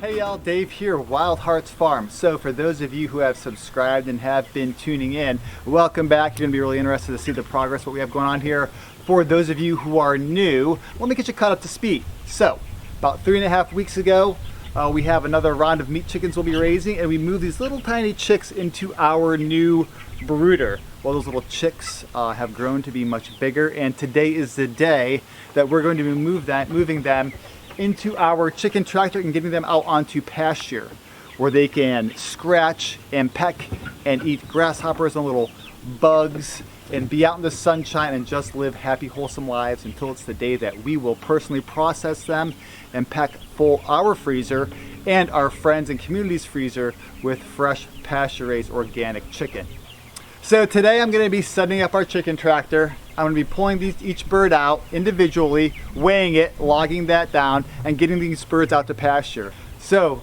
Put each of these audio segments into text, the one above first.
Hey y'all, Dave here, Wild Hearts Farm. So for those of you who have subscribed and have been tuning in, welcome back. You're gonna be really interested to see the progress, what we have going on here. For those of you who are new, let me get you caught up to speed. So about 3.5 weeks ago, we have another round of meat chickens we'll be raising, and we moved these little tiny chicks into our new brooder. Well, those little chicks have grown to be much bigger, and today is the day that we're going to be moving them into our chicken tractor and getting them out onto pasture where they can scratch and peck and eat grasshoppers and little bugs and be out in the sunshine and just live happy, wholesome lives until it's the day that we will personally process them and pack full our freezer and our friends and community's freezer with fresh pasture-raised organic chicken. So today I'm going to be setting up our chicken tractor. I'm going to be pulling each bird out individually, weighing it, logging that down, and getting these birds out to pasture. So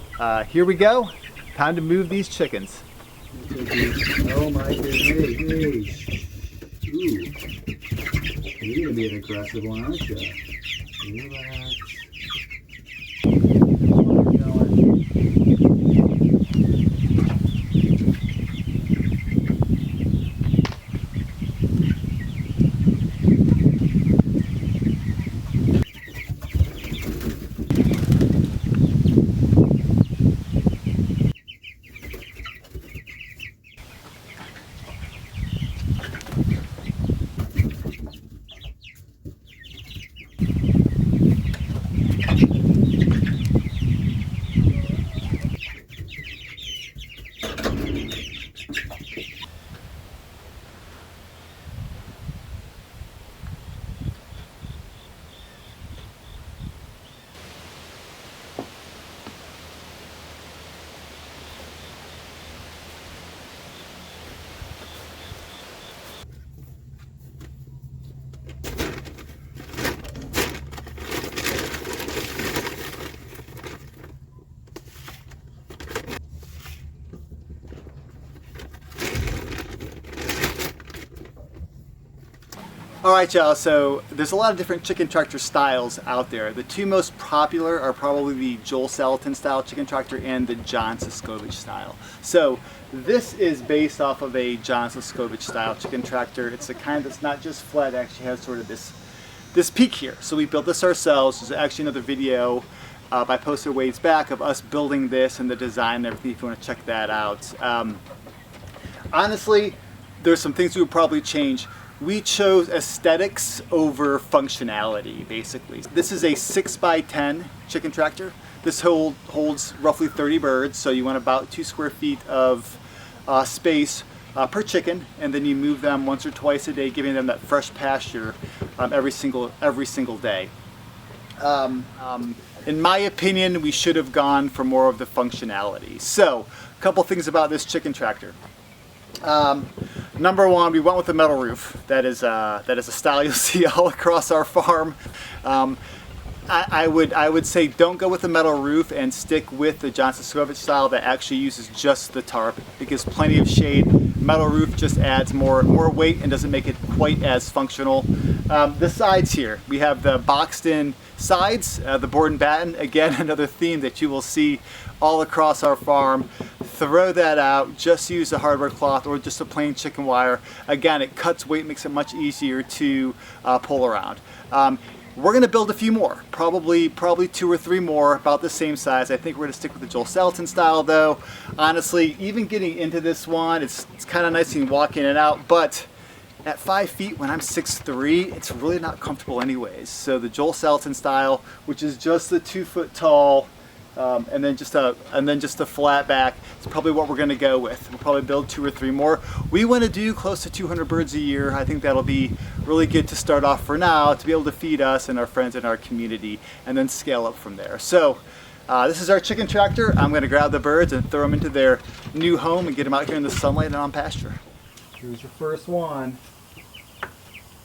here we go. Time to move these chickens. Oh my goodness. Ooh. You're going to be an aggressive one, aren't you? Relax. Alright y'all, so there's a lot of different chicken tractor styles out there. The two most popular are probably the Joel Salatin style chicken tractor and the John Siskovich style. So this is based off of a John Siskovich style chicken tractor. It's the kind that's not just flat, it actually has sort of this peak here. So we built this ourselves. There's actually another video by Poster Wade's back of us building this and the design and everything if you want to check that out. Honestly, there's some things we would probably change. We chose aesthetics over functionality, basically. This is a 6x10 chicken tractor. This holds roughly 30 birds, so you want about 2 square feet of space per chicken, and then you move them once or twice a day, giving them that fresh pasture every single day. In my opinion, we should have gone for more of the functionality. So, a couple things about this chicken tractor. Number one, we went with the metal roof. That is a style you'll see all across our farm. I would say don't go with the metal roof and stick with the John Siskovich style that actually uses just the tarp. It gives plenty of shade. Metal roof just adds more weight and doesn't make it quite as functional. The sides here, we have the boxed in sides, the board and batten. Again, another theme that you will see all across our farm. Throw that out, just use a hardware cloth or just a plain chicken wire. Again, it cuts weight, makes it much easier to pull around. We're going to build a few more, probably 2 or 3 more, about the same size. I think we're going to stick with the Joel Salatin style though. Honestly, even getting into this one, it's kind of nice you can walk in and out, but at 5 feet when I'm 6'3", it's really not comfortable anyways. So the Joel Salatin style, which is just the 2 foot tall, and then just a flat back, is probably what we're going to go with. We'll probably build 2 or 3 more. We want to do close to 200 birds a year. I think that'll be really good to start off for now, to be able to feed us and our friends in our community, and then scale up from there. So this is our chicken tractor. I'm going to grab the birds and throw them into their new home and get them out here in the sunlight and on pasture. Here's your first one.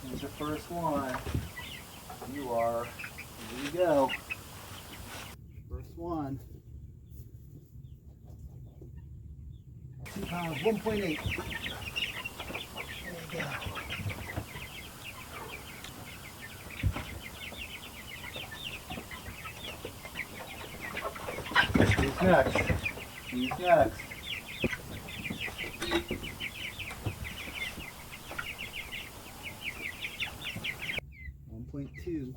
Here's your first one. You are. Here we go. First one. 2 pounds, 1.8. There you go. Here's Who's next? Who's next? .2.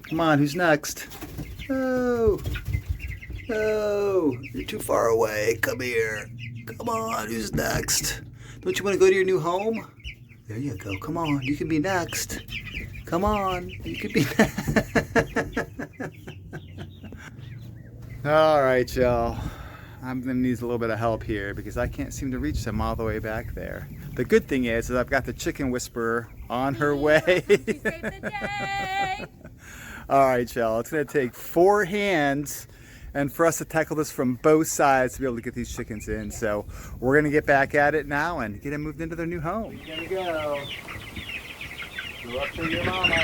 Come on, who's next? Oh, oh, you're too far away. Come here. Come on, who's next? Don't you want to go to your new home? There you go. Come on, you can be next. Come on, you can be next. All right, y'all. I'm gonna need a little bit of help here because I can't seem to reach them all the way back there. The good thing is I've got the chicken whisperer on her way. Saved the day. All right, y'all. It's gonna take 4 hands and for us to tackle this from both sides to be able to get these chickens in. So we're gonna get back at it now and get them moved into their new home. Here we go. Go up to your mama.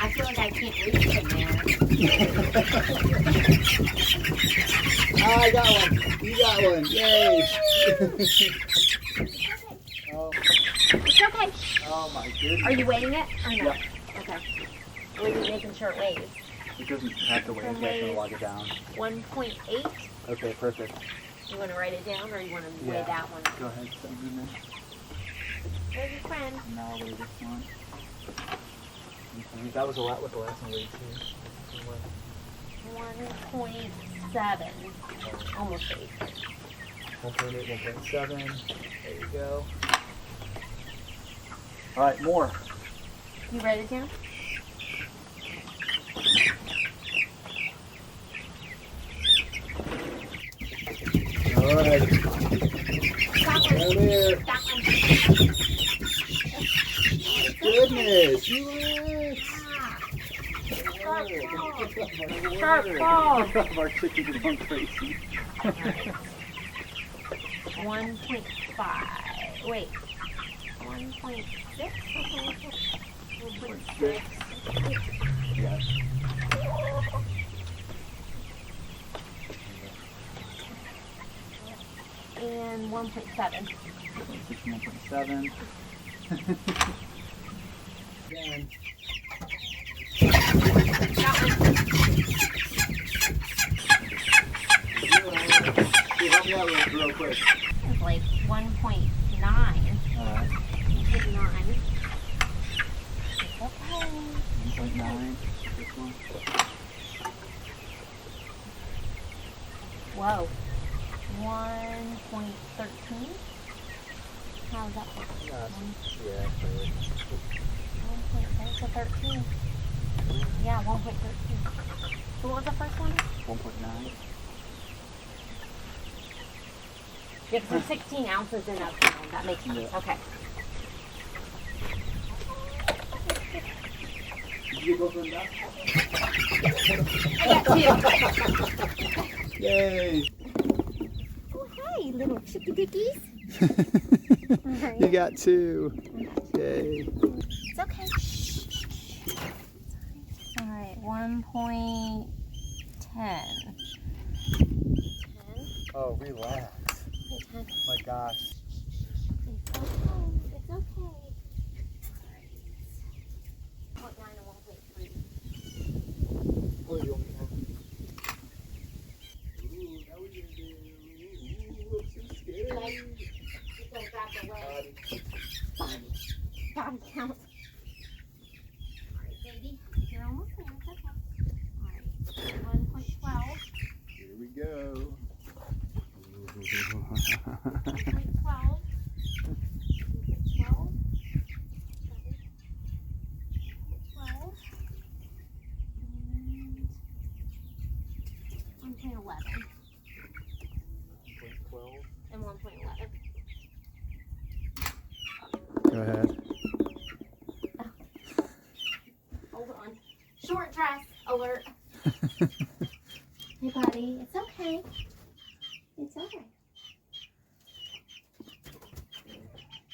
I feel like I can't reach him there. Oh, I got one. You got one. Yay. Oh. It's okay. Oh my goodness. Are you weighing it or no? Yeah. Okay. We're just making sure it weighs. It doesn't have to weigh. It's just gonna log it down. 1.8. Okay, perfect. You want to write it down or you want to Yeah. weigh that one? Go ahead. Send it in there. Where's your friend? No, I'll weigh this one. That was a lot with the last one weighed too. 1.7. Almost 8. 1.8, 1.7. There you go. All right, more. You write it down? All right. That Come one. here. That one. Goodness, relax. Sharp ball. Our chickens are going crazy. 1.5. Wait. 1.6? 1.6. Yeah. And 1.7. 1.7. Again. Help me out real quick. It's like 1.9. Alright. 1.9. Okay. 1.9. This one. Whoa. 1.13. How's that work? Yeah, actually. 1.13. Yeah, 1.13. So what was the first one? 1.9. Yeah, 'cause there's 16 ounces in a pound. That makes sense. Yeah. Okay. Did you go from that? I got 2. Yay! Oh, hi, little chicky dickies. You got 2. Yay. It's okay. All right, 1.10. 10. Oh, relax. 10. My gosh. It's okay. It's okay. 0.9 and 1.3. Oh, you want me to have... Ooh, now we're gonna do... Ooh, I'm so scared. Like, you go back away. Body count. Alright, baby. You're almost there. It's okay. Alright. 1.12. Here we go. 1.12. 1.12. 12. And 1.11. 1.12. And 1.11. Go ahead. Hold on. Short dress alert. Hey, buddy. It's okay. It's okay.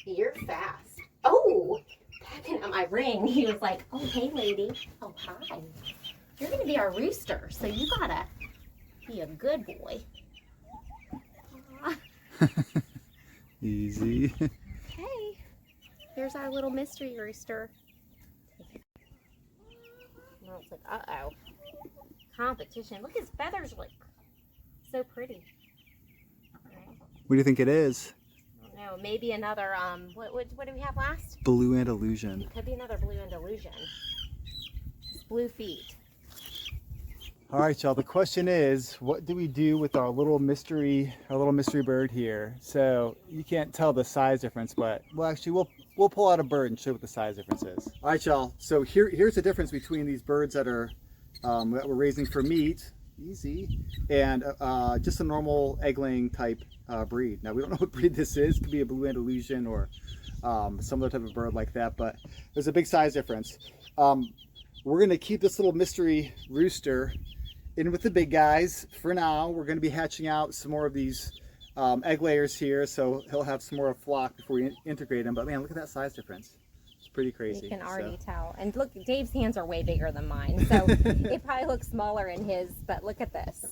You're fast. Oh, that looking at my ring. He was like, oh, hey, lady. Oh, hi. You're going to be our rooster, so you got to be a good boy. Easy. Okay. Here's our little mystery rooster. Well, it's like, uh-oh. Competition. Look, his feathers look so pretty. What do you think it is? I don't know. Maybe another, what did we have last? Blue Andalusian. It could be another blue Andalusian. It's blue feet. All right, y'all. The question is, what do we do with our little mystery bird here? So you can't tell the size difference, but we'll pull out a bird and show what the size difference is. All right, y'all. So here's the difference between these birds that we're raising for meat, easy, and just a normal egg-laying type breed. Now we don't know what breed this is. It could be a blue Andalusian or some other type of bird like that, but there's a big size difference. We're gonna keep this little mystery rooster in with the big guys for now. We're going to be hatching out some more of these egg layers here, so he'll have some more flock before we integrate him. But man, look at that size difference. It's pretty crazy. You can already tell. And look, Dave's hands are way bigger than mine, so it probably looks smaller in his, but look at this.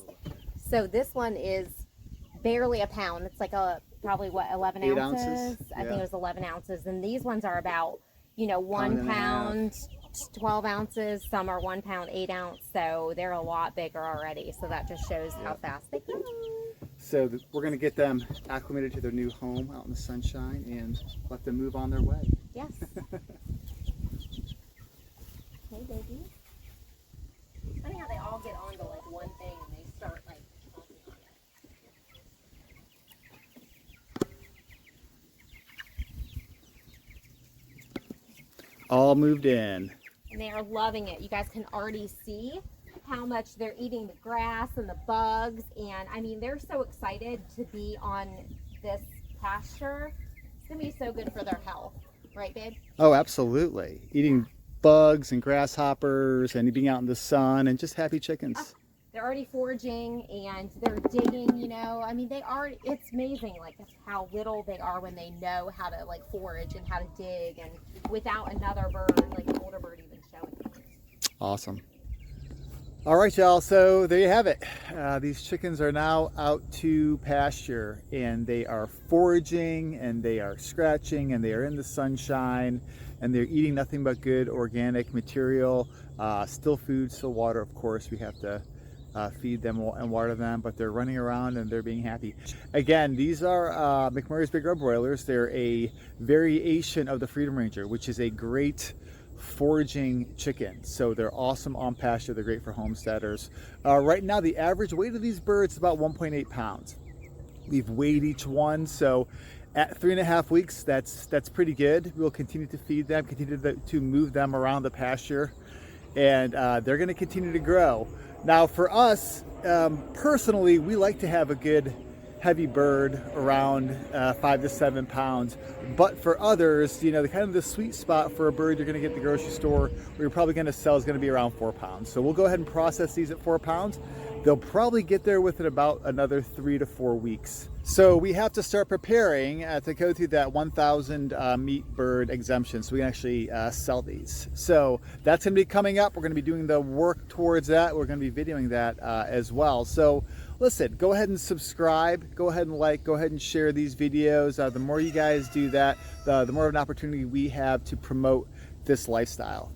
So this one is barely a pound. It's like probably what, 11 ounces? I think it was 11 ounces. And these ones are about, 1 pound, 12 ounces. Some are 1 pound, 8 ounce. So they're a lot bigger already. So that just shows how fast they grow. So we're going to get them acclimated to their new home out in the sunshine and let them move on their way. Yes. Hey, baby. It's funny how they all get onto like one thing and they start like talking on it. All moved in. And they are loving it. You guys can already see how much they're eating the grass and the bugs. And I mean, they're so excited to be on this pasture. It's going to be so good for their health. Right, babe? Oh, absolutely. Eating bugs and grasshoppers and being out in the sun and just happy chickens. Oh, they're already foraging and they're digging, I mean, it's amazing like how little they are when they know how to like forage and how to dig, and without another bird, like an older bird even showing them. Awesome. All right, y'all, so there you have it. These chickens are now out to pasture and they are foraging and they are scratching and they are in the sunshine and they're eating nothing but good organic material, still food, still water. Of course, we have to feed them and water them, but they're running around and they're being happy. Again, these are McMurray's Big Red Broilers. They're a variation of the Freedom Ranger, which is a great foraging chicken. So they're awesome on pasture. They're great for homesteaders. Right now, the average weight of these birds is about 1.8 pounds. We've weighed each one, so at 3.5 weeks, that's pretty good. We'll continue to feed them, continue to move them around the pasture, and they're going to continue to grow. Now, for us personally, we like to have a good heavy bird around 5 to 7 pounds, but for others, the kind of the sweet spot for a bird you're going to get at the grocery store, where you're probably going to sell, is going to be around 4 pounds. So we'll go ahead and process these at 4 pounds. They'll probably get there within about another 3 to 4 weeks. So we have to start preparing to go through that 1,000 meat bird exemption, so we can actually sell these. So that's going to be coming up. We're going to be doing the work towards that. We're going to be videoing that as well. So listen, go ahead and subscribe, go ahead and like, go ahead and share these videos. The more you guys do that, the more of an opportunity we have to promote this lifestyle.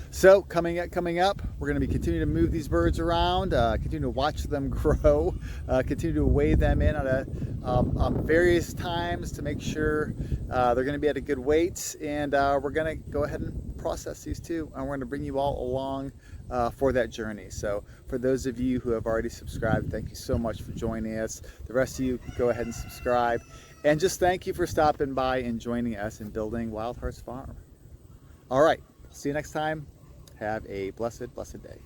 So coming up, we're going to be continuing to move these birds around, continue to watch them grow, continue to weigh them in on various times to make sure they're going to be at a good weight, and we're going to go ahead and process these too, and we're going to bring you all along for that journey. So for those of you who have already subscribed, thank you so much for joining us. The rest of you, go ahead and subscribe, and just thank you for stopping by and joining us in building Wild Hearts Farm. All right. See you next time. Have a blessed, blessed day.